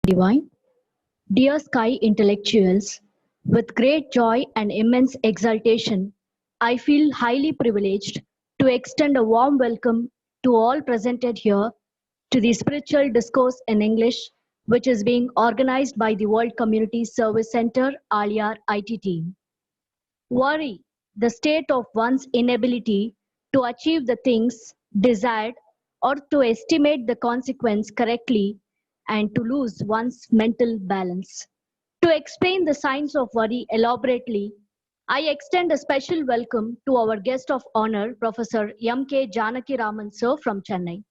Divine. Dear Sky intellectuals, with great joy and immense exultation, I feel highly privileged to extend a warm welcome to all presented here to the Spiritual Discourse in English, which is being organized by the World Community Service Center, Aliar IT team. Worry, the state of one's inability to achieve the things desired or to estimate the consequence correctly and to lose one's mental balance. To explain the science of worry elaborately, I extend a special welcome to our guest of honor, Professor M.K. Janaki Raman Sir from Chennai.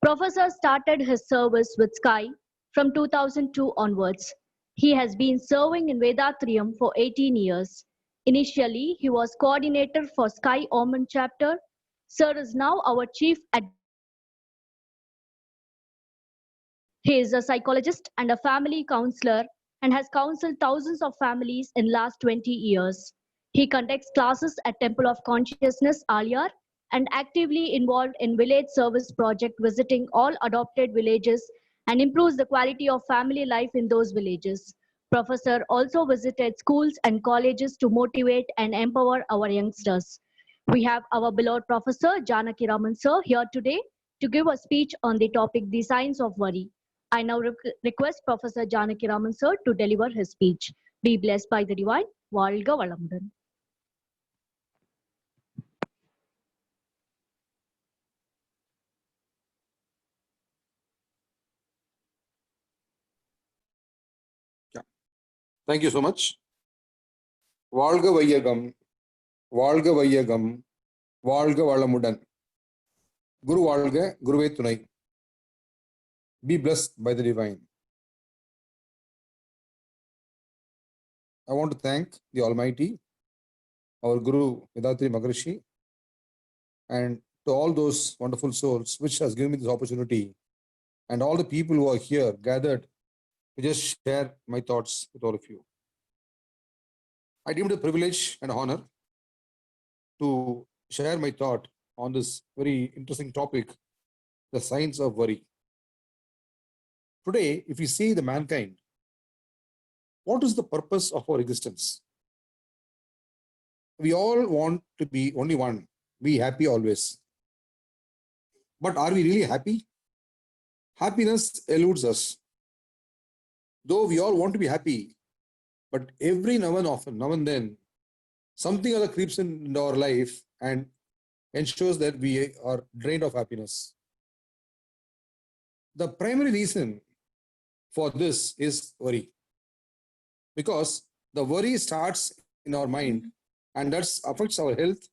Professor started his service with Sky from 2002 onwards. He has been serving in Vedatrium for 18 years. Initially, he was coordinator for Sky Oman chapter. Sir is now our chief He is a psychologist and a family counselor and has counseled thousands of families in last 20 years. He conducts classes at Temple of Consciousness, Aliar, and actively involved in village service project visiting all adopted villages and improves the quality of family life in those villages. Professor also visited schools and colleges to motivate and empower our youngsters. We have our beloved Professor Janaki Raman Sir here today to give a speech on the topic, The Science of Worry. I now request Professor Janaki Raman Sir to deliver his speech. Be blessed by the divine. Valga Valamudan. Thank you so much. Valga Vayyagam, Valga Vayyagam, Valga Valamudan. Guru Valga, Guruve Tunai. Be blessed by the divine. I want to thank the Almighty, our Guru Vedatri Maharishi, and to all those wonderful souls which has given me this opportunity, and all the people who are here gathered to just share my thoughts with all of you. I deem it a privilege and honor to share my thought on this very interesting topic, the science of worry. Today, if we see the mankind, what is the purpose of our existence? We all want to be only one, be happy always. But are we really happy? Happiness eludes us. Though we all want to be happy, but every now and then, something other creeps in our life and ensures that we are drained of happiness. The primary reason for this is worry. Because the worry starts in our mind and that affects our health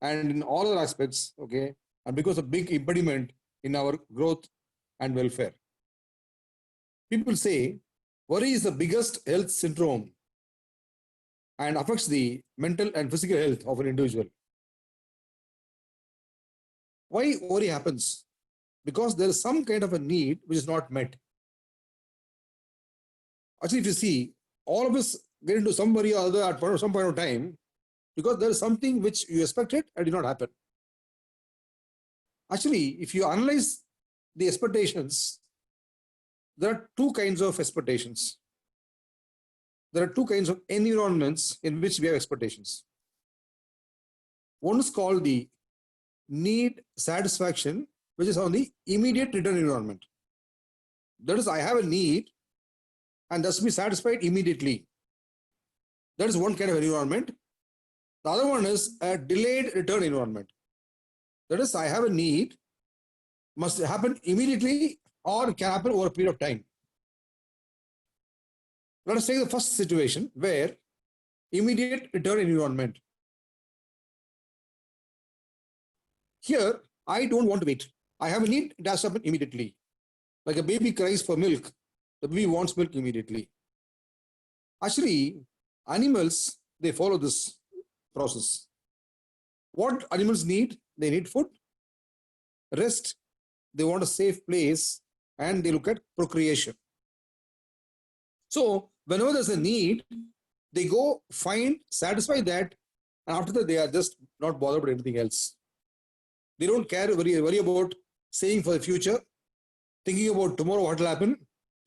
and in all other aspects, okay, and because a big impediment in our growth and welfare. People say worry is the biggest health syndrome and affects the mental and physical health of an individual. Why worry happens? Because there is some kind of a need which is not met. Actually, if you see, all of us get into some worry or other at some point of time because there is something which you expected and did not happen. Actually, if you analyze the expectations, there are two kinds of expectations. There are two kinds of environments in which we have expectations. One is called the need satisfaction, which is on the immediate return environment. That is, I have a need and thus be satisfied immediately. That is one kind of environment. The other one is a delayed return environment. That is, I have a need, must happen immediately or can happen over a period of time. Let us take the first situation where immediate return environment. Here, I don't want to wait. I have a need, it has to happen immediately. Like a baby cries for milk, the baby wants milk immediately. Actually, animals, they follow this process. What animals need? They need food, rest, they want a safe place, and they look at procreation. So, whenever there's a need, they go find, satisfy that, and after that, they are just not bothered about anything else. They don't care, worry about saying for the future, thinking about tomorrow what will happen,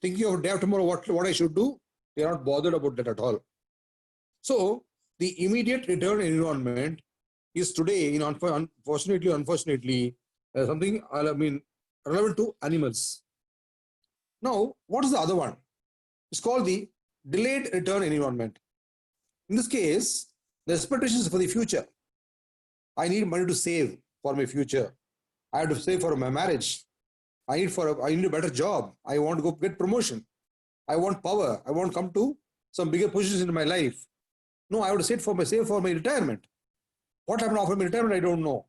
thinking of day after tomorrow, what I should do. They are not bothered about that at all. So the immediate return environment is today, unfortunately, something relevant to animals. Now, what is the other one? It's called the delayed return environment. In this case, the expectations for the future. I need money to save for my future. I have to save for my marriage. I need a better job. I want to go get promotion. I want power. I want to come to some bigger positions in my life. No, I have to save for my retirement. What happened after my retirement, I don't know.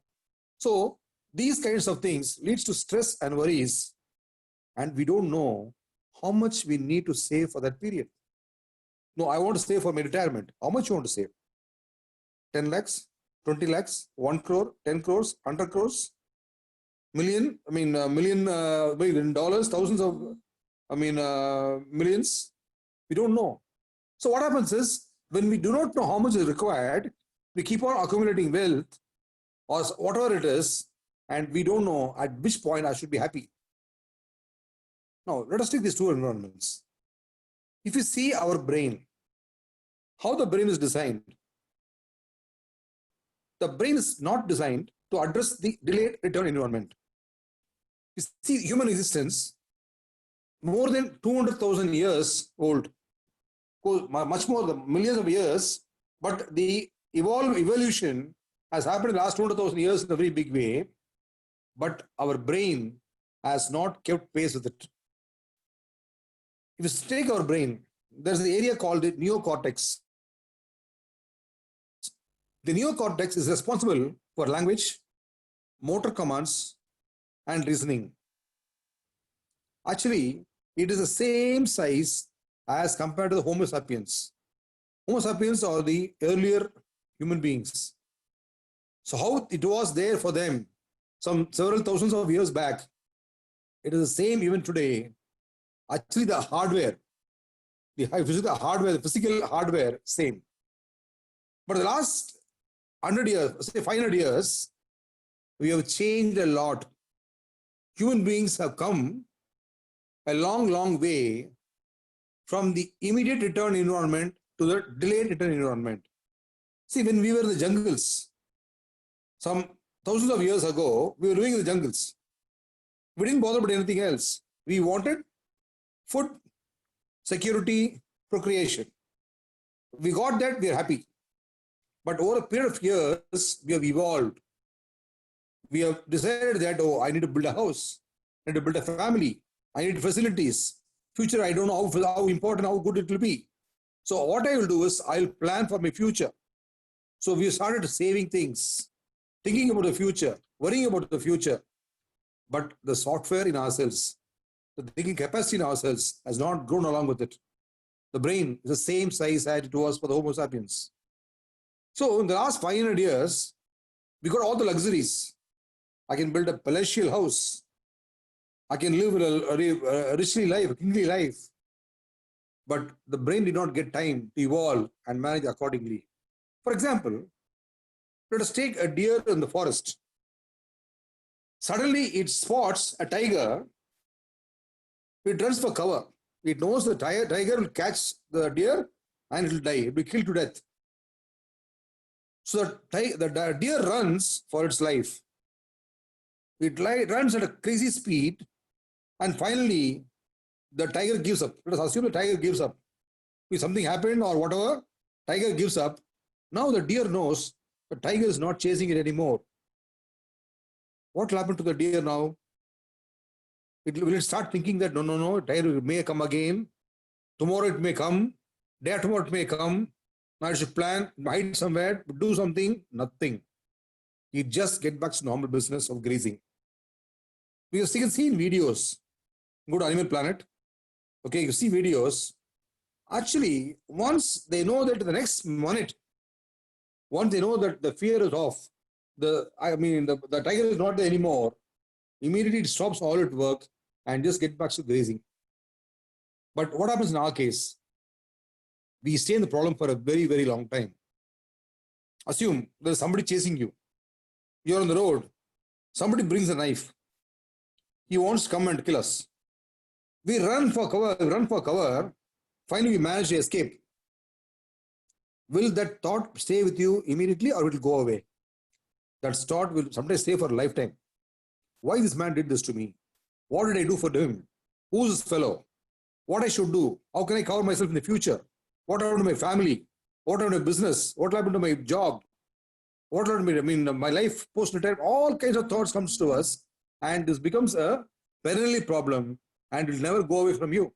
So these kinds of things leads to stress and worries, and we don't know how much we need to save for that period. No, I want to save for my retirement. How much you want to save? 10 lakhs, 20 lakhs, 1 crore, 10 crores, 100 crores, million, million dollars, thousands of, millions. We don't know. So what happens is, when we do not know how much is required, we keep on accumulating wealth or whatever it is, and we don't know at which point I should be happy. Now, let us take these two environments. If you see our brain, how the brain is designed, the brain is not designed to address the delayed return environment. You see, human existence, more than 200,000 years old, much more than millions of years, but the evolution has happened in the last 200,000 years in a very big way, but our brain has not kept pace with it. If you take our brain, there's an area called the neocortex. The neocortex is responsible for language, motor commands, and reasoning. Actually, it is the same size as compared to the Homo sapiens. Homo sapiens are the earlier human beings. So how it was there for them several thousands of years back, it is the same even today. Actually, the hardware, the physical hardware, same. But the last 100 years, say 500 years, we have changed a lot. Human beings have come a long, long way from the immediate return environment to the delayed return environment. See, when we were in the jungles, some thousands of years ago, we were living in the jungles. We didn't bother about anything else. We wanted food, security, procreation. We got that, we are happy. But over a period of years, we have evolved. We have decided that, I need to build a house, I need to build a family, I need facilities. Future, I don't know how important, how good it will be. So what I will do is, I'll plan for my future. So we started saving things, thinking about the future, worrying about the future. But the software in ourselves, the thinking capacity in ourselves has not grown along with it. The brain is the same size as it was for the Homo sapiens. So in the last 500 years, we got all the luxuries. I can build a palatial house. I can live a richly life, a kingly life. But the brain did not get time to evolve and manage accordingly. For example, let us take a deer in the forest. Suddenly it spots a tiger. It runs for cover. It knows the tiger will catch the deer and it will die. It will be killed to death. So the deer runs for its life. It runs at a crazy speed, and finally the tiger gives up. Let us assume the tiger gives up. If something happened or whatever, tiger gives up. Now the deer knows the tiger is not chasing it anymore. What will happen to the deer now? Will it start thinking that no, tiger may come again. Tomorrow it may come. Day after tomorrow it may come. Now I should plan, hide somewhere, do something. Nothing. You just get back to normal business of grazing. Because you can see in videos. Go to Animal Planet. Okay, you see videos. Actually, once they know that the next minute, once they know that the fear is off, the tiger is not there anymore, immediately it stops all its work and just get back to grazing. But what happens in our case? We stay in the problem for a very, very long time. Assume there's somebody chasing you. You're on the road. Somebody brings a knife. He wants to come and kill us. We run for cover, finally we manage to escape. Will that thought stay with you immediately or will it go away? That thought will sometimes stay for a lifetime. Why this man did this to me? What did I do for him? Who's this fellow? What I should do? How can I cover myself in the future? What happened to my family? What happened to my business? What happened to my job? What happened to me? I mean, my life post-retirement, all kinds of thoughts comes to us, and this becomes a perennial problem and will never go away from you.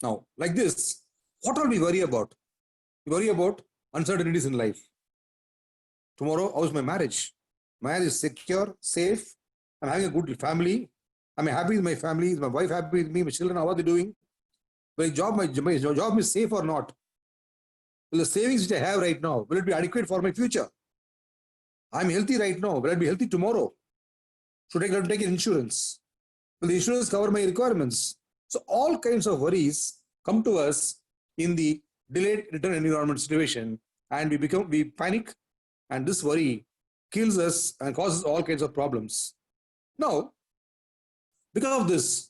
Now, like this, what all we worry about? We worry about uncertainties in life. Tomorrow, how's my marriage? Marriage is secure, safe. I'm having a good family. I'm happy with my family. Is my wife happy with me? My children, how are they doing? My job is safe or not? Will the savings which I have right now, will it be adequate for my future? I'm healthy right now. Will I be healthy tomorrow? Should I take insurance? Will the insurance cover my requirements? So all kinds of worries come to us in the delayed return environment situation, and we panic, and this worry kills us and causes all kinds of problems. Now, because of this,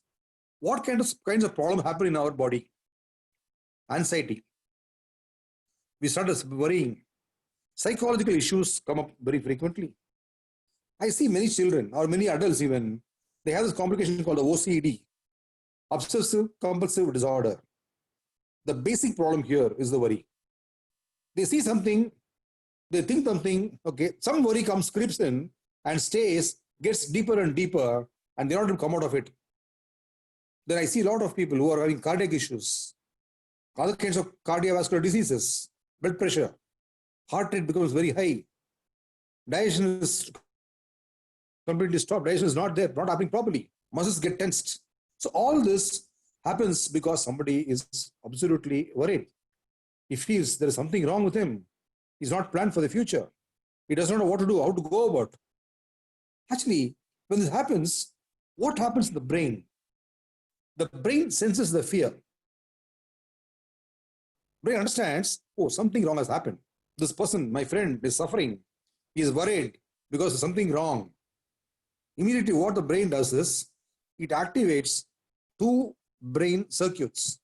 what kinds of problems happen in our body? Anxiety. We start worrying. Psychological issues come up very frequently. I see many children or many adults even, they have this complication called the OCD, obsessive compulsive disorder. The basic problem here is the worry. They see something, they think something, okay, some worry creeps in and stays, gets deeper and deeper, and they're not able to come out of it. Then I see a lot of people who are having cardiac issues, other kinds of cardiovascular diseases, blood pressure, heart rate becomes very high, digestion is completely stopped, digestion is not there, not happening properly, muscles get tensed. So all this happens because somebody is absolutely worried. He feels there is something wrong with him. He's not planned for the future. He does not know what to do, how to go about. Actually, when this happens, what happens in the brain? The brain senses the fear. Brain understands, oh, something wrong has happened. This person, my friend, is suffering. He is worried because of something wrong. Immediately what the brain does is, it activates two brain circuits.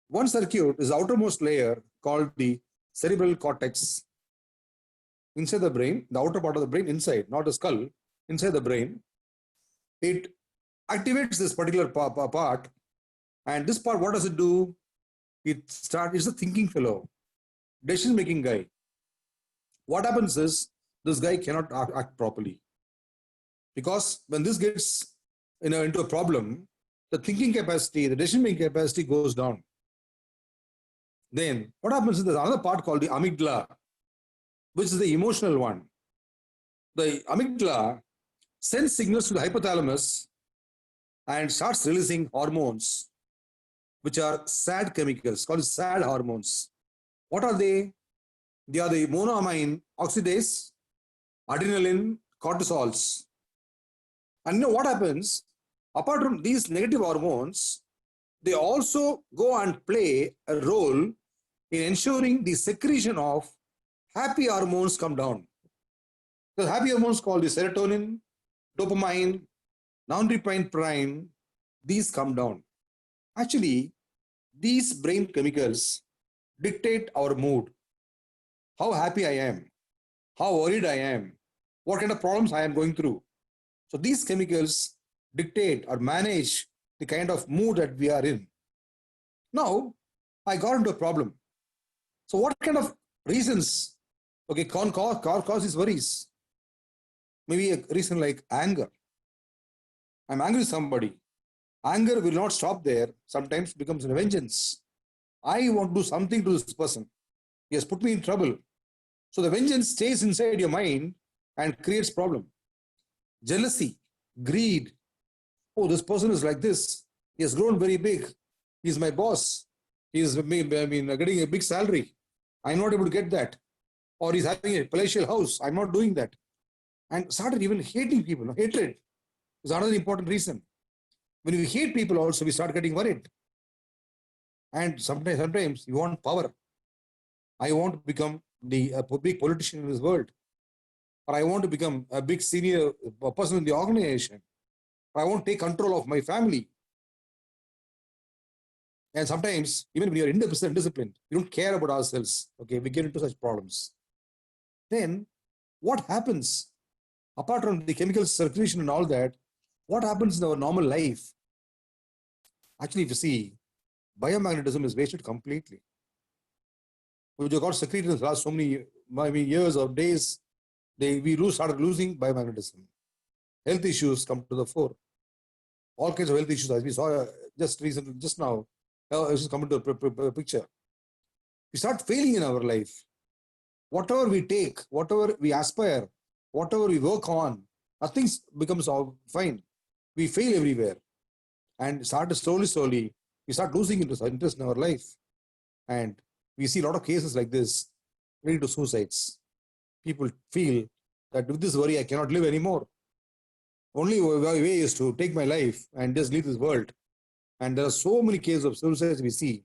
One circuit is the outermost layer called the cerebral cortex. Inside the brain, the outer part of the brain, inside, not the skull, inside the brain, it activates this particular part. And this part, what does it do? It's a thinking fellow, decision-making guy. What happens is, this guy cannot act properly. Because when this gets into a problem, the thinking capacity, the decision-making capacity goes down. Then what happens is there's another part called the amygdala, which is the emotional one. The amygdala sends signals to the hypothalamus and starts releasing hormones, which are sad chemicals, called sad hormones. What are they? They are the monoamine oxidase, adrenaline, cortisols. And you know what happens? Apart from these negative hormones, they also go and play a role in ensuring the secretion of happy hormones come down. The happy hormones called the serotonin, dopamine, norepinephrine, these come down. Actually, these brain chemicals dictate our mood, how happy I am, how worried I am, what kind of problems I am going through. So these chemicals dictate or manage the kind of mood that we are in. Now, I got into a problem. So what kind of reasons, okay, cause these worries? Maybe a reason like anger. I'm angry with somebody. Anger will not stop there. Sometimes becomes a vengeance. I want to do something to this person. He has put me in trouble. So the vengeance stays inside your mind and creates problem. Jealousy, greed. Oh, this person is like this. He has grown very big. He's my boss. He's getting a big salary. I'm not able to get that. Or he's having a palatial house. I'm not doing that. And started even hating people. Hatred is another important reason. When we hate people also, we start getting worried. And sometimes you want power. I want to become a big politician in this world. Or I want to become a big senior person in the organization. I won't take control of my family. And sometimes, even when you're indisciplined, we don't care about ourselves. Okay, we get into such problems. Then what happens? Apart from the chemical circulation and all that, what happens in our normal life? Actually, if you see, biomagnetism is wasted completely. We got secreted in the last so many years or days, we started losing biomagnetism. Health issues come to the fore. All kinds of health issues, as we saw just recently, just now, it's come into the picture. We start failing in our life. Whatever we take, whatever we aspire, whatever we work on, nothing becomes fine. We fail everywhere. And slowly, we start losing interest in our life. And we see a lot of cases like this leading to suicides. People feel that with this worry, I cannot live anymore. Only way is to take my life and just leave this world. And there are so many cases of suicides we see.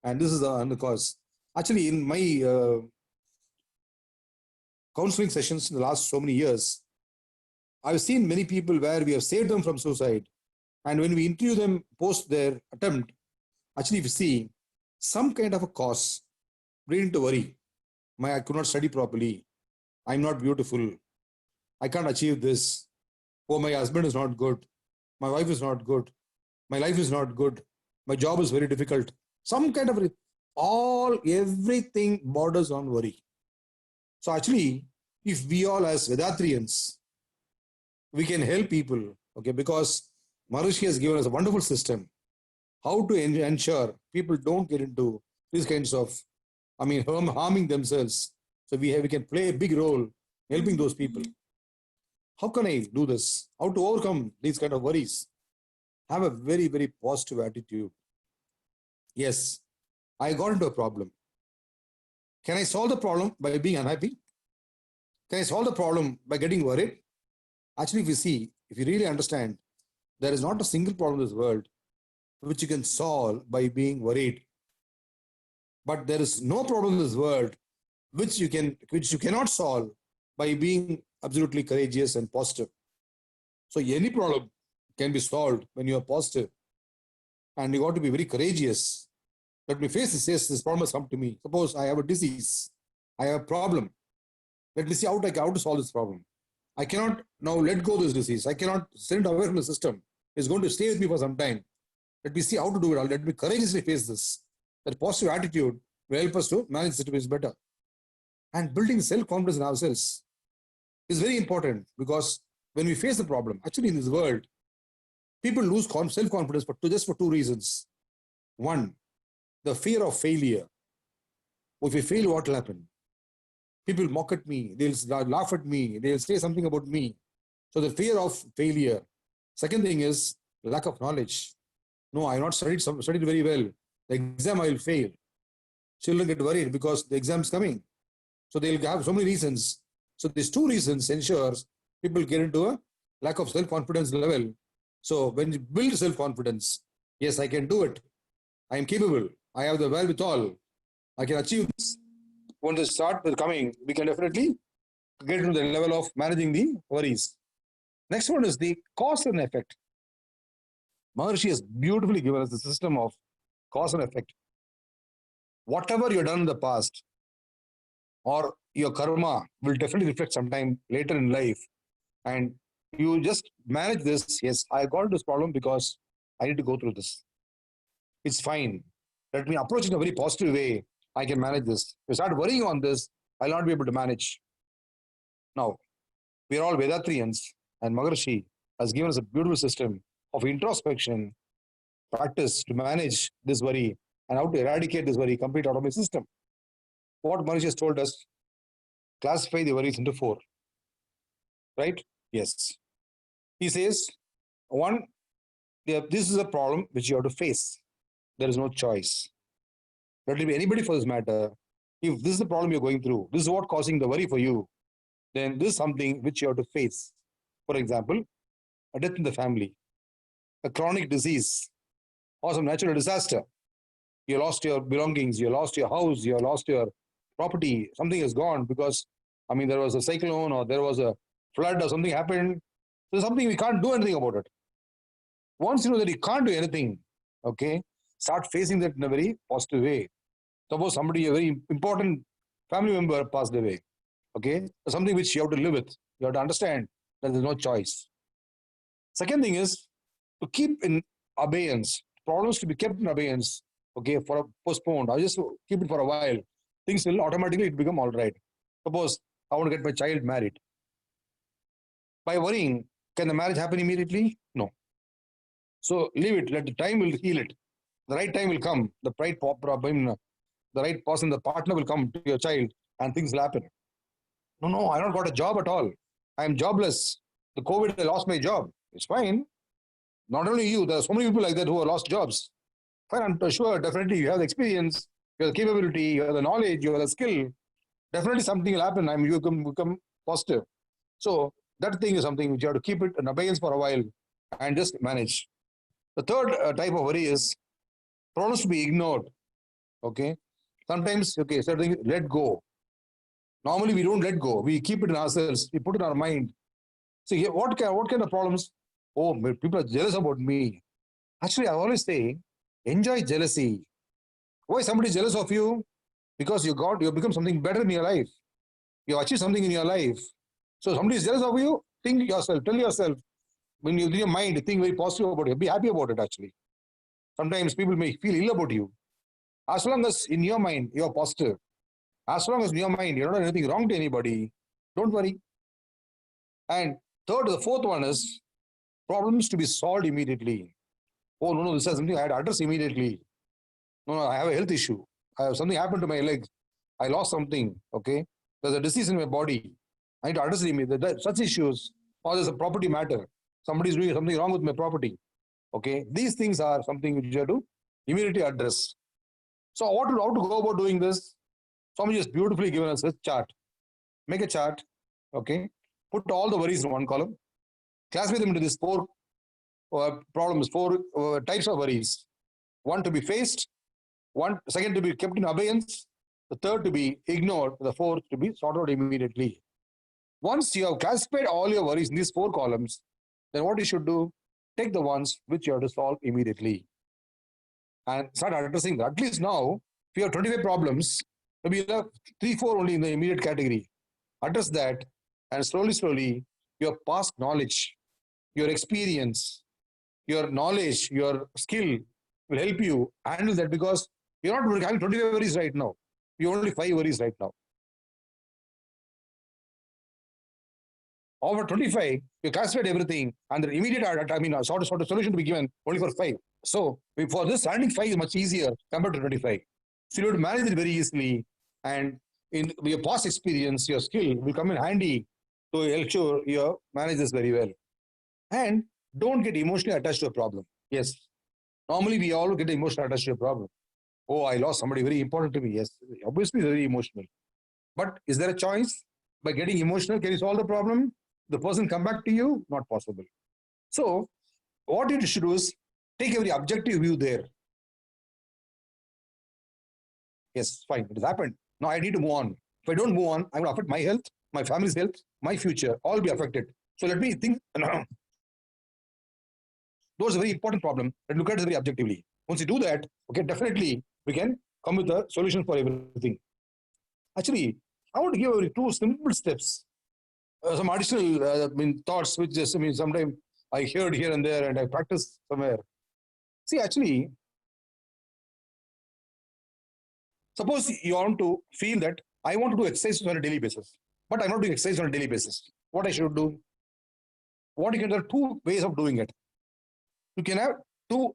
And this is the cause. Actually, in my counseling sessions in the last so many years, I've seen many people where we have saved them from suicide. And when we interview them post their attempt, actually we see some kind of a cause leading to worry. I could not study properly. I'm not beautiful. I can't achieve this. Oh, my husband is not good. My wife is not good. My life is not good. My job is very difficult. Some kind of everything borders on worry. So actually, if we all as Vedatrians, we can help people, okay, because Maharishi has given us a wonderful system how to ensure people don't get into these kinds of, harming themselves. So we can play a big role helping those people. How can I do this? How to overcome these kind of worries? Have a very, very positive attitude. Yes, I got into a problem. Can I solve the problem by being unhappy? Can I solve the problem by getting worried? Actually, if you really understand, there is not a single problem in this world which you can solve by being worried. But there is no problem in this world which you cannot solve by being absolutely courageous and positive. So any problem can be solved when you are positive. And you got to be very courageous. Let me face this. Yes, this problem has come to me. Suppose I have a disease. I have a problem. Let me see how to solve this problem. I cannot now let go of this disease. I cannot send it away from the system. It's going to stay with me for some time. Let me see how to do it. Let me courageously face this. That positive attitude will help us to manage the situation better. And building self-confidence in ourselves is very important, because when we face the problem, actually in this world, people lose self-confidence just for two reasons. One, the fear of failure. If we fail, what will happen? People mock at me, they'll laugh at me, they'll say something about me. So the fear of failure. Second thing is lack of knowledge. No, I have not studied very well. The exam I will fail. Children get worried because the exam is coming. So they'll have so many reasons. So these two reasons ensures people get into a lack of self-confidence level. So when you build self-confidence, yes, I can do it. I am capable. I have the wherewithal. I can achieve this. Once the start is coming, we can definitely get to the level of managing the worries. Next one is the cause and effect. Maharishi has beautifully given us the system of cause and effect. Whatever you've done in the past, or your karma will definitely reflect sometime later in life. And you just manage this. Yes, I got this problem because I need to go through this. It's fine. Let me approach it in a very positive way. I can manage this. If you start worrying on this, I'll not be able to manage. Now, we are all Vedatrians, and Maharishi has given us a beautiful system of introspection, practice to manage this worry, and how to eradicate this worry complete out of my system. What Maharishi has told us, classify the worries into 4. Right? Yes. He says, 1, this is a problem which you have to face. There is no choice. Let it be anybody for this matter. If this is the problem you're going through, this is what causing the worry for you, then this is something which you have to face. For example, a death in the family, a chronic disease, or some natural disaster. You lost your belongings, you lost your house, you lost your property, something is gone because, there was a cyclone or there was a flood or something happened. So something we can't do anything about it. Once you know that you can't do anything, okay, start facing that in a very positive way. Suppose somebody, a very important family member passed away, okay, something which you have to live with. You have to understand that there's no choice. Second thing is to keep in abeyance, problems to be kept in abeyance, okay, for a postponed. I just keep it for a while. Things will automatically become all right. Suppose I want to get my child married. By worrying, can the marriage happen immediately? No. So leave it. Let the time will heal it. The right time will come. The right person, the partner will come to your child, and things will happen. No, I don't got a job at all. I am jobless. The COVID, I lost my job. It's fine. Not only you, there are so many people like that who have lost jobs. Fine, I'm sure, definitely you have the experience, you have the capability, you have the knowledge, you have the skill. Definitely something will happen and you can become positive. So that thing is something which you have to keep it in abeyance for a while and just manage. The third type of worry is problems to be ignored. Okay. Sometimes, okay, certain things, let go. Normally we don't let go. We keep it in ourselves. We put it in our mind. See, what kind of problems? Oh, people are jealous about me. Actually, I always say, enjoy jealousy. Why somebody is jealous of you? Because you become something better in your life. You achieve something in your life. So somebody is jealous of you, think yourself, tell yourself, when you in your mind, think very positive about it. Be happy about it, actually. Sometimes people may feel ill about you. As long as in your mind, you're positive. As long as in your mind, you're not doing anything wrong to anybody, don't worry. And the fourth one is problems to be solved immediately. Oh, no, this is something I had to address immediately. No, I have a health issue. I have something happened to my legs. I lost something, okay? There's a disease in my body. I need to address immediately. Such issues, or there's a property matter. Somebody's doing something wrong with my property, okay? These things are something which you have to immediately address. So how to go about doing this? Somebody has beautifully given us a chart. Make a chart, okay? Put all the worries in one column. Classify them into these four problems, four types of worries. One to be faced, second to be kept in abeyance, the third to be ignored, the fourth to be sorted out immediately. Once you have classified all your worries in these four columns, then what you should do, take the ones which you have to solve immediately and start addressing that. At least now, if you have 25 problems, maybe you have 3-4 only in the immediate category. Address that, and slowly, your past knowledge, your experience, your knowledge, your skill will help you handle that, because you're not having 25 worries right now. You only 5 worries right now. Over 25, you classified everything, and the immediate, sort of solution to be given only for 5. So for this, handling 5 is much easier compared to 25. So you have to manage it very easily, and in your past experience, your skill will come in handy to ensure you manage this very well. And don't get emotionally attached to a problem. Yes, normally we all get emotionally attached to a problem. Oh, I lost somebody very important to me. Yes, obviously very emotional. But is there a choice? By getting emotional, can you solve the problem? The person come back to you? Not possible. So what you should do is take every objective view there. Yes, fine, it has happened. Now I need to move on. If I don't move on, I'm going to affect my health, my family's health, my future, all be affected. So let me think. Those are a very important problem. Let's look at it very objectively. Once you do that, okay, definitely we can come with a solution for everything. Actually, I want to give you 2 simple steps. Some additional thoughts, which just sometimes I heard here and there and I practice somewhere. See, actually, suppose you want to feel that I want to do exercise on a daily basis, but I'm not doing exercise on a daily basis. What I should do? There are 2 ways of doing it. You can have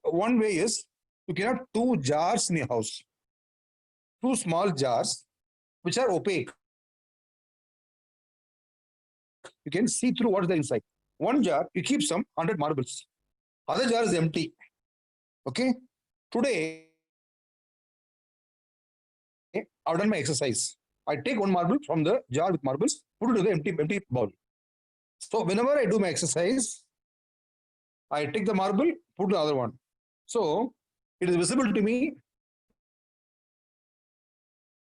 one way is you can have 2 jars in your house, 2 small jars which are opaque. You can see through what is the inside. One jar, you keep some 100 marbles. Other jar is empty. Okay. Today, I've done my exercise. I take 1 marble from the jar with marbles, put it to the empty bowl. So whenever I do my exercise, I take the marble, put the other one. So it is visible to me.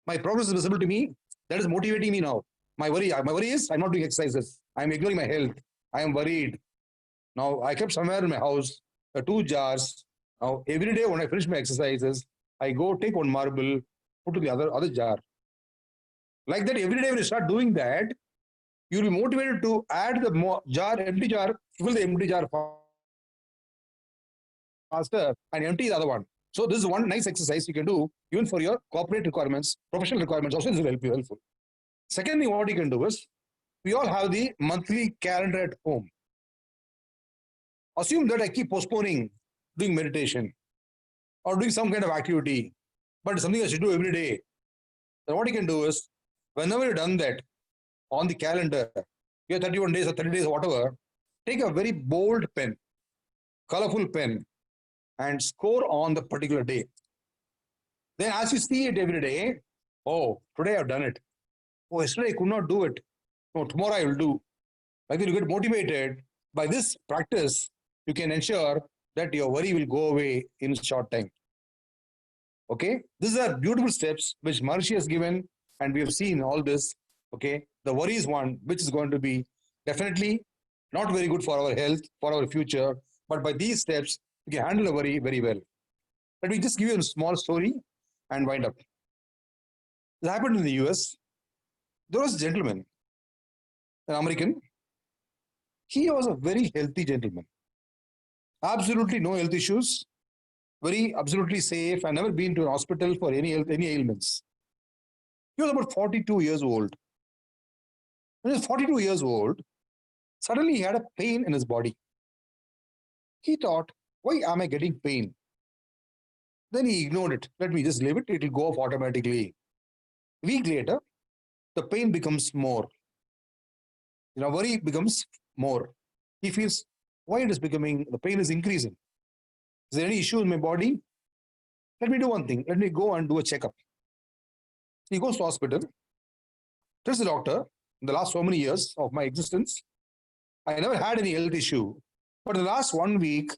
My progress is visible to me. That is motivating me now. My worry is I'm not doing exercises. I'm ignoring my health. I am worried. Now I kept somewhere in my house two jars. Now, every day when I finish my exercises, I go take one marble, put to the other jar. Like that, every day when you start doing that, you'll be motivated to add the empty jar, fill the empty jar faster and empty the other one. So this is one nice exercise you can do even for your corporate requirements, professional requirements also. This will help you helpful. Second thing what you can do is, we all have the monthly calendar at home. Assume that I keep postponing doing meditation or doing some kind of activity, but it's something I should do every day. Then what you can do is, whenever you've done that on the calendar, you have 31 days or 30 days or whatever, take a very bold pen, colorful pen, and score on the particular day. Then as you see it every day, oh, today I've done it. Oh, yesterday I could not do it. No, tomorrow I will do. Like that you get motivated. By this practice, you can ensure that your worry will go away in a short time. Okay, these are beautiful steps which Maharishi has given, and we have seen all this. Okay, the worry is one which is going to be definitely not very good for our health, for our future. But by these steps, we can handle the worry very well. Let me just give you a small story and wind up. It happened in the US. There was a gentleman, an American. He was a very healthy gentleman. Absolutely no health issues. Very absolutely safe. I never been to an hospital for any ailments. He was about 42 years old. When he was 42 years old, suddenly he had a pain in his body. He thought, why am I getting pain? Then he ignored it. Let me just leave it. It will go off automatically. A week later, the pain becomes more. Worry becomes more. He feels, why it is becoming, the pain is increasing. Is there any issue in my body? Let me do one thing. Let me go and do a checkup. He goes to hospital, tells the doctor, in the last so many years of my existence, I never had any health issue. But in the last 1 week,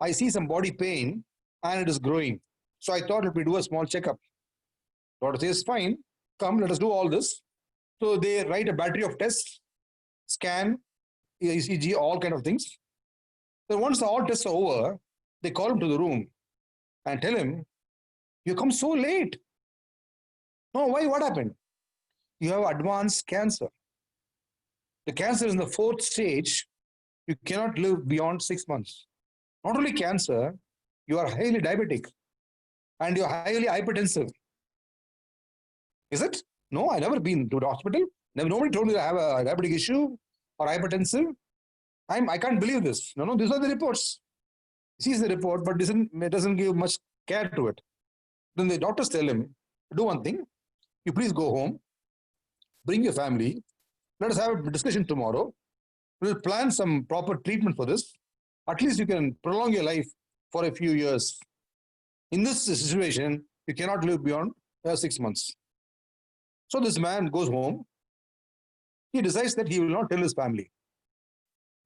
I see some body pain and it is growing. So I thought, let me do a small checkup. Doctor says, fine, come, let us do all this. So they write a battery of tests, scan, ECG, all kind of things. Then once all tests are over, they call him to the room and tell him, you come so late. No, why? What happened? You have advanced cancer. The cancer is in the 4th stage. You cannot live beyond 6 months. Not only cancer, you are highly diabetic and you are highly hypertensive. Is it? No, I never been to the hospital. Nobody told me I have a diabetic issue or hypertensive. I can't believe this. No, these are the reports. He sees the report, but doesn't give much care to it. Then the doctors tell him, do one thing. You please go home, bring your family. Let us have a discussion tomorrow. We'll plan some proper treatment for this. At least you can prolong your life for a few years. In this situation, you cannot live beyond 6 months. So this man goes home. He decides that he will not tell his family.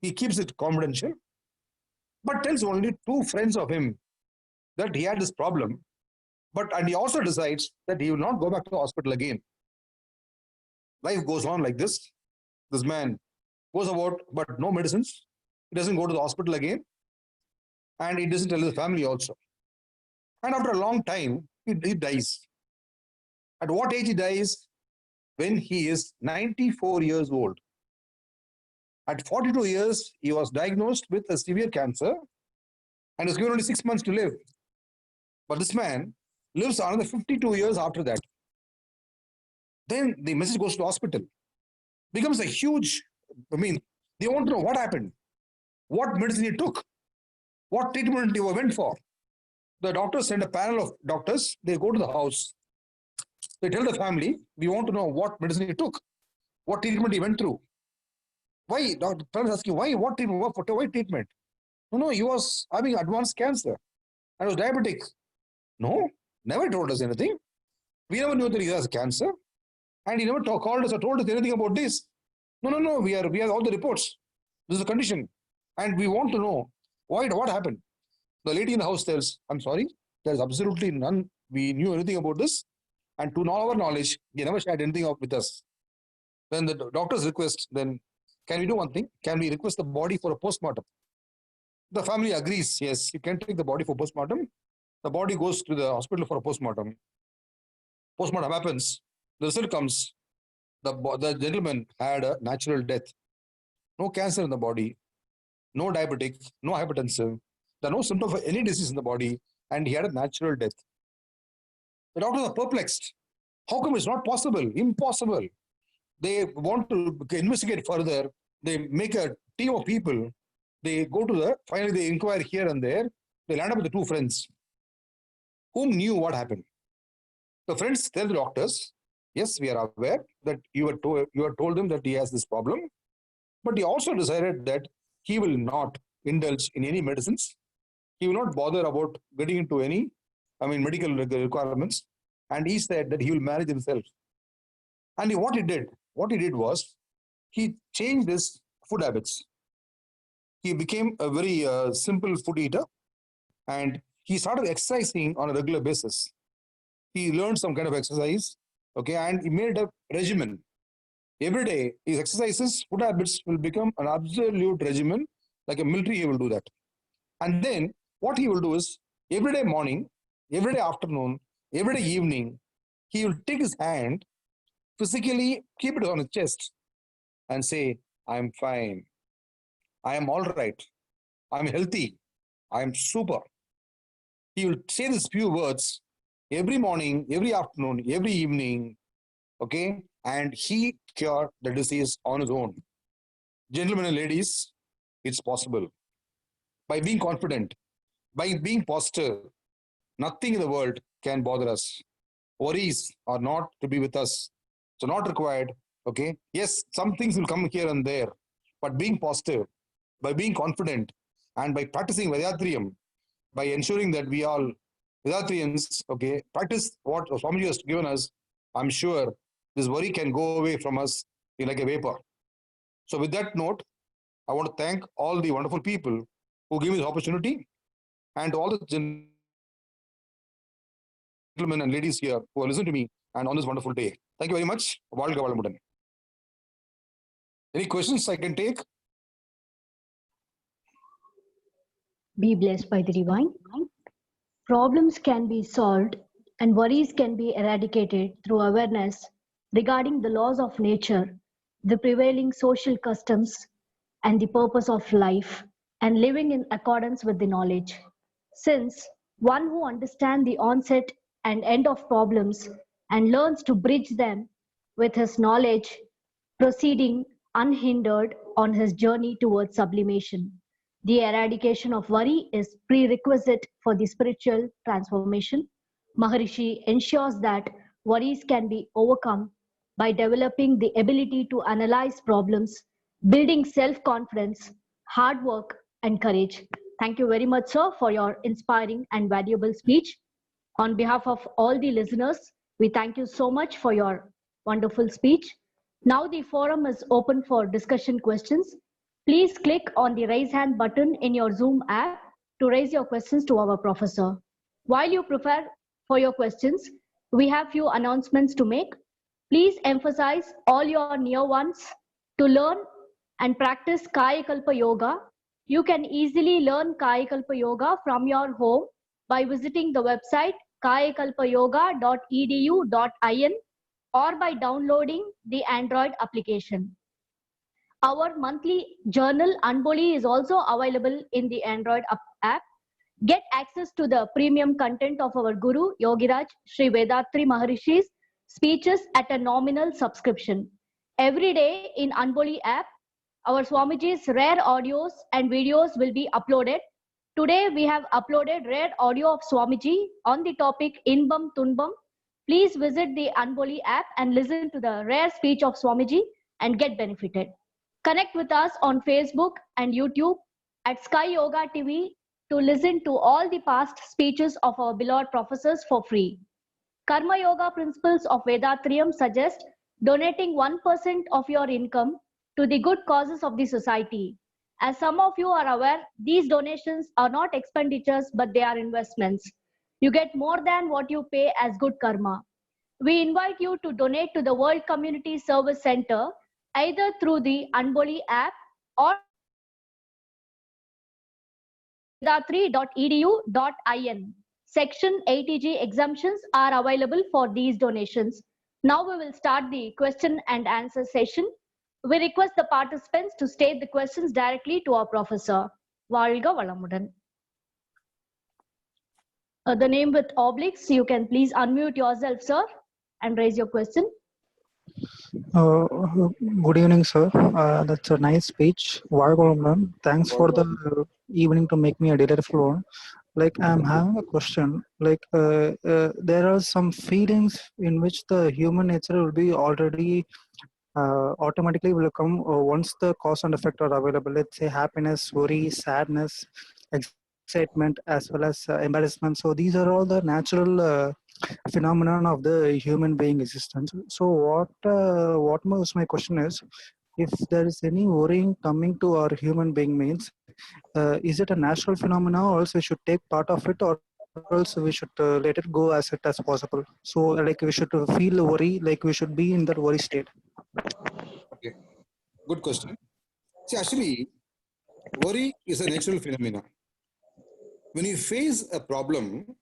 He keeps it confidential, but tells only 2 friends of him that he had this problem. And he also decides that he will not go back to the hospital again. Life goes on like this. This man goes about, but no medicines. He doesn't go to the hospital again. And he doesn't tell his family also. And after a long time, he dies. At what age he dies? When he is 94 years old. At 42 years, he was diagnosed with a severe cancer and was given only 6 months to live. But this man lives another 52 years after that. Then the message goes to the hospital. Becomes a huge, they want to know what happened, what medicine he took, what treatment he went for. The doctors send a panel of doctors. They go to the house. They tell the family, we want to know what medicine he took, what treatment he went through. Why? Doctor parents asking, why? What treatment? Why treatment? No, he was having advanced cancer and was diabetic. No, never told us anything. We never knew that he has cancer. And he never called us or told us anything about this. No, we have all the reports. This is a condition. And we want to know what happened. The lady in the house tells, I'm sorry, there's absolutely none. We knew anything about this. And to our knowledge, he never shared anything with us. Then the doctors request, then can we do one thing? Can we request the body for a postmortem? The family agrees, yes, you can take the body for postmortem. The body goes to the hospital for a postmortem. Postmortem happens. The result comes. The gentleman had a natural death. No cancer in the body, no diabetic, no hypertensive. There are no symptoms of any disease in the body, and he had a natural death. The doctors are perplexed. How come it's not possible? Impossible. They want to investigate further. They make a team of people. They go to finally they inquire here and there. They land up with the two friends whom knew what happened. The friends tell the doctors, yes, we are aware that you have told him that he has this problem, but he also decided that he will not indulge in any medicines. He will not bother about getting into any, medical requirements. And he said that he will manage himself. And what he did was he changed his food habits. He became a very simple food eater, and he started exercising on a regular basis. He learned some kind of exercise, okay, and he made a regimen. Every day, his exercises, food habits will become an absolute regimen, like a military, he will do that. And then what he will do is every day morning, every day afternoon, every day evening, he will take his hand, physically keep it on his chest, and say, I am fine. I am all right. I am healthy. I am super. He will say these few words every morning, every afternoon, every evening, okay? And he cured the disease on his own. Gentlemen and ladies, it's possible. By being confident, by being positive, nothing in the world can bother us. Worries are not to be with us. So not required, okay? Yes, some things will come here and there, but being positive, by being confident, and by practicing Vedatrium, by ensuring that we all Vedatrians, okay, practice what Swamiji has given us, I'm sure this worry can go away from us in like a vapor. So with that note, I want to thank all the wonderful people who gave me this opportunity, and all the gentlemen and ladies here who have listened to me and on this wonderful day. Thank you very much. Valga Valamudan. Any questions I can take? Be blessed by the divine. Problems can be solved and worries can be eradicated through awareness regarding the laws of nature, the prevailing social customs, and the purpose of life, and living in accordance with the knowledge. Since one who understands the onset and end of problems and learns to bridge them with his knowledge, proceeding unhindered on his journey towards sublimation. The eradication of worry is prerequisite for the spiritual transformation. Maharishi ensures that worries can be overcome by developing the ability to analyze problems, building self-confidence, hard work, and courage. Thank you very much, sir, for your inspiring and valuable speech. On behalf of all the listeners, we thank you so much for your wonderful speech. Now the forum is open for discussion questions. Please click on the raise hand button in your Zoom app to raise your questions to our professor. While you prepare for your questions, we have few announcements to make. Please emphasize all your near ones to learn and practice Kayakalpa Yoga. You can easily learn Kayakalpa Yoga from your home by visiting the website kayakalpayoga.edu.in or by downloading the Android application. Our monthly journal Anboli is also available in the Android app. Get access to the premium content of our Guru Yogiraj Sri Vedatri Maharishi's speeches at a nominal subscription. Every day in Anboli app, our Swamiji's rare audios and videos will be uploaded. Today we have uploaded rare audio of Swamiji on the topic Inbam Tunbam. Please visit the Anboli app and listen to the rare speech of Swamiji and get benefited. Connect with us on Facebook and YouTube at Sky Yoga TV to listen to all the past speeches of our beloved professors for free. Karma Yoga principles of Vedatrium suggest donating 1% of your income to the good causes of the society. As some of you are aware, these donations are not expenditures, but they are investments. You get more than what you pay as good karma. We invite you to donate to the World Community Service Center either through the Anboli app or vedatri.edu.in. Section 80G exemptions are available for these donations. Now we will start the question and answer session. We request the participants to state the questions directly to our professor. Valga Valamudan. The name with obliques, you can please unmute yourself, sir, and raise your question. Uh, Good evening, sir. That's a nice speech. Vargolam, thanks for the evening to make me a delightful one. Like, I'm having a question. Like, there are some feelings in which the human nature will be already automatically will come once the cause and effect are available. Let's say happiness, worry, sadness, excitement, as well as embarrassment. So these are all the natural phenomenon of the human being existence. So what was my question is, if there is any worrying coming to our human being means, is it a natural phenomena, or else we should take part of it, or else we should let it go as it as possible? So like we should feel the worry, like we should be in that worry state. Okay, good question. See, actually, worry is a natural phenomenon. When you face a problem,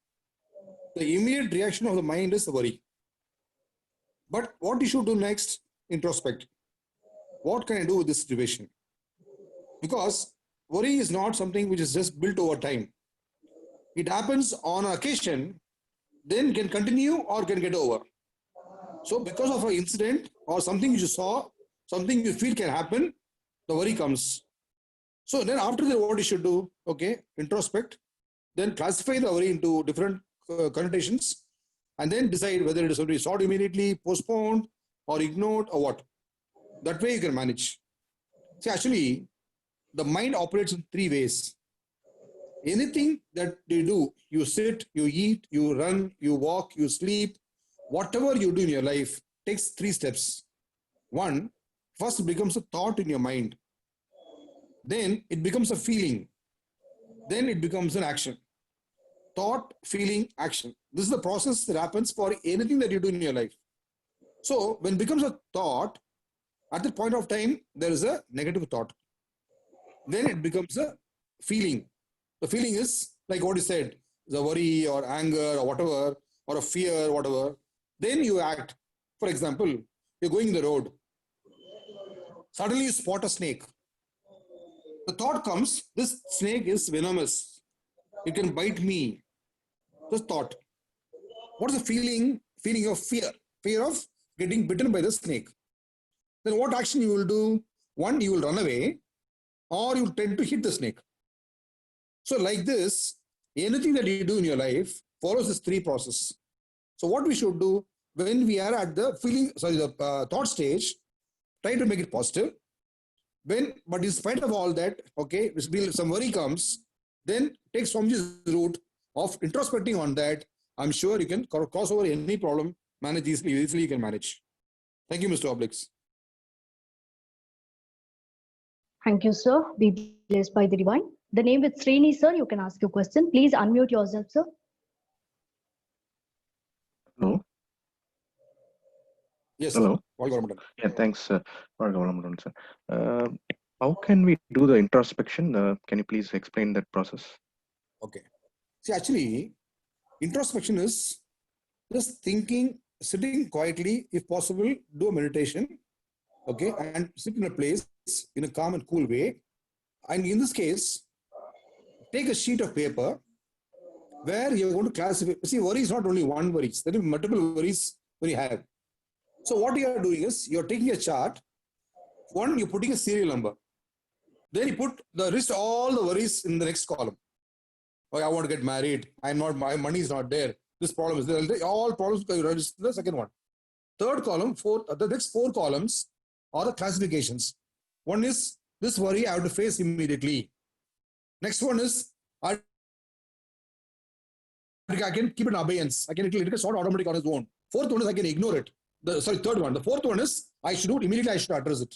the immediate reaction of the mind is worry. But what you should do next? Introspect. What can I do with this situation? Because worry is not something which is just built over time. It happens on occasion, then can continue or can get over. So because of an incident or something you saw, something you feel can happen, the worry comes. So then after that, what you should do? Okay, introspect, then classify the worry into different connotations, and then decide whether it is going to be solved immediately, postponed, or ignored, or what. That way you can manage. See, actually, the mind operates in three ways. Anything that you do, you sit, you eat, you run, you walk, you sleep, whatever you do in your life takes three steps. One, first it becomes a thought in your mind. Then it becomes a feeling. Then it becomes an action. Thought, feeling, action. This is the process that happens for anything that you do in your life. So when it becomes a thought, at that point of time, there is a negative thought. Then it becomes a feeling. The feeling is like what you said, the worry or anger or whatever, or a fear, whatever. Then you act. For example, you're going the road. Suddenly you spot a snake. The thought comes, this snake is venomous. It can bite me. Just thought. What is the feeling? Feeling of fear. Fear of getting bitten by the snake. Then what action you will do? One, you will run away, or you tend to hit the snake. So like this, anything that you do in your life follows this three process. So what we should do when we are at the thought stage, try to make it positive. But in spite of all that, okay, some worry comes, then take Swamiji's route of introspecting on that. I'm sure you can cross over any problem, manage easily you can manage. Thank you, Mr. Oblix. Thank you, sir. Be blessed by the divine. The name with Srini, sir, you can ask your question. Please unmute yourself, sir. Hello. Yes, Hello. sir. Yeah, thanks, sir. How can we do the introspection? Can you please explain that process? Okay. See, actually, introspection is just thinking, sitting quietly, if possible, do a meditation, okay, and sit in a place in a calm and cool way. And in this case, take a sheet of paper where you're going to classify. See, worry is not only one worry, there are multiple worries when you have. So what you are doing is you're taking a chart. One, you're putting a serial number. Then you put the list all the worries in the next column. Oh, I want to get married. My money is not there. This problem is there. All problems you register the second one. Third column, the next four columns are the classifications. One is this worry I have to face immediately. Next one is I can keep it in abeyance. I can it gets not automatic on its own. Fourth one is I can ignore it. Third one. The fourth one is I should do it immediately. I should address it.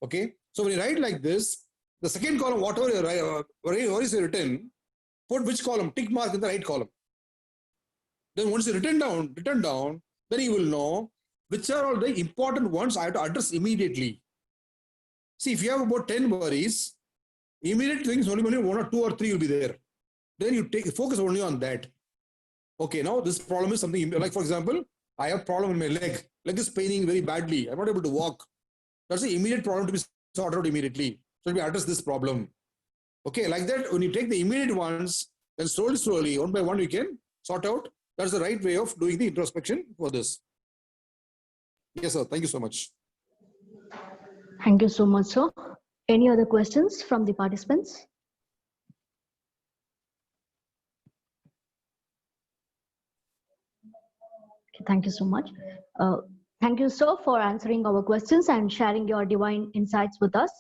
Okay. So when you write like this, the second column, whatever worries you written, put which column, tick mark in the right column. Then once you written down, then you will know which are all the important ones I have to address immediately. See, if you have about 10 worries, Immediate things only 1 or 2 or 3 will be there. Then you focus only on that. Okay, now this problem is something like, for example, I have problem in my leg. Leg is paining very badly. I'm not able to walk. That's the immediate problem to be sorted out immediately. So we address this problem. Okay, like that, when you take the immediate ones, then slowly, one by one, we can sort out. That's the right way of doing the introspection for this. Yes, sir. Thank you so much. Thank you so much, sir. Any other questions from the participants? Okay, thank you so much. Thank you, sir, for answering our questions and sharing your divine insights with us.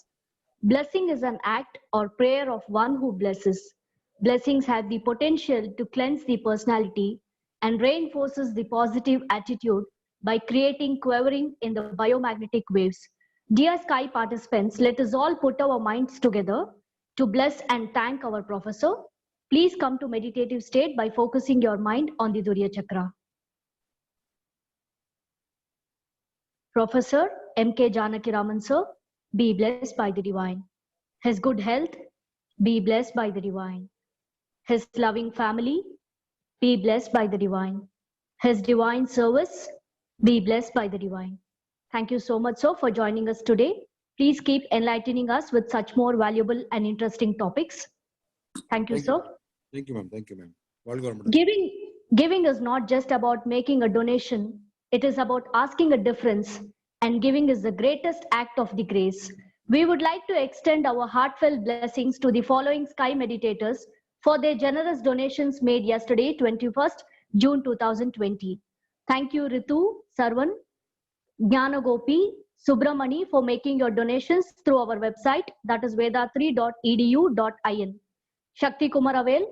Blessing is an act or prayer of one who blesses. Blessings have the potential to cleanse the personality and reinforces the positive attitude by creating quivering in the biomagnetic waves. Dear Sky participants, let us all put our minds together to bless and thank our professor. Please come to meditative state by focusing your mind on the Durya Chakra. Professor M.K. Janakiraman sir, be blessed by the divine. His good health, be blessed by the divine. His loving family, be blessed by the divine. His divine service, be blessed by the divine. Thank you so much, sir, for joining us today. Please keep enlightening us with such more valuable and interesting topics. Thank you, sir. Thank you, ma'am. Thank you, ma'am. Giving is not just about making a donation. It is about asking a difference, and giving is the greatest act of the grace. We would like to extend our heartfelt blessings to the following Sky meditators for their generous donations made yesterday, 21st June 2020. Thank you, Ritu, Sarvan, Jnanagopi, Subramani for making your donations through our website, that is vedatri.edu.in. Shakti Kumaravel,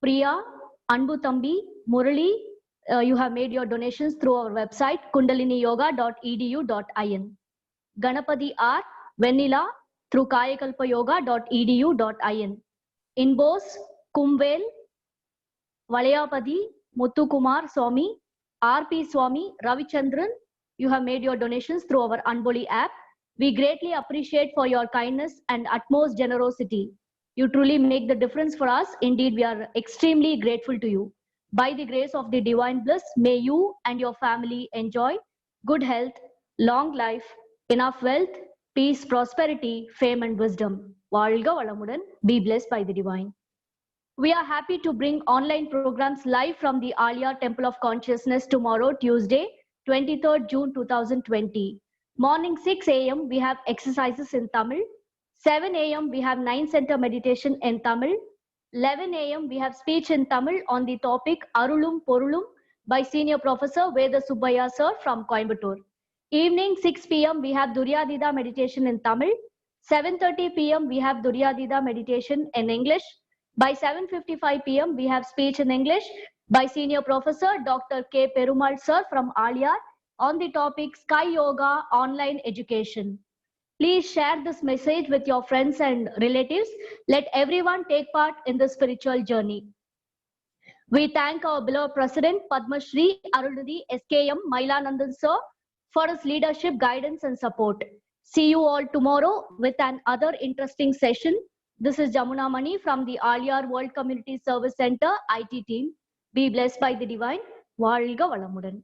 Priya, Anbu Tambi, Murali, you have made your donations through our website, kundaliniyoga.edu.in. Ganapati R, Vanilla, through kayakalpayoga.edu.in. Inbos, Kumvel, Valayapadi, Muthukumar Swami, RP Swami, Ravichandran, you have made your donations through our Unboli app. We greatly appreciate for your kindness and utmost generosity. You truly make the difference for us. Indeed, we are extremely grateful to you. By the grace of the divine bliss, may you and your family enjoy good health, long life, enough wealth, peace, prosperity, fame and wisdom. Vaalga valamudan, be blessed by the divine. We are happy to bring online programs live from the Alia Temple of Consciousness tomorrow, Tuesday, 23rd June 2020. Morning 6 a.m. we have exercises in Tamil. 7 a.m. we have 9 center meditation in Tamil. 11 a.m. we have speech in Tamil on the topic Arulum Porulum by Senior Professor Veda Subbaya sir from Coimbatore. Evening 6 p.m. we have Duryadida meditation in Tamil. 7:30 p.m. we have Duryadida meditation in English. By 7:55 p.m. we have speech in English by Senior Professor Dr. K. Perumal sir from Aliyar on the topic Sky Yoga Online Education. Please share this message with your friends and relatives. Let everyone take part in the spiritual journey. We thank our beloved President Padma Shri Arulnidhi SKM Mailanandan sir for his leadership, guidance and support. See you all tomorrow with another interesting session. This is Jamuna Mani from the Aliyar World Community Service Center IT team. Be blessed by the divine. Vaalga Valamudan.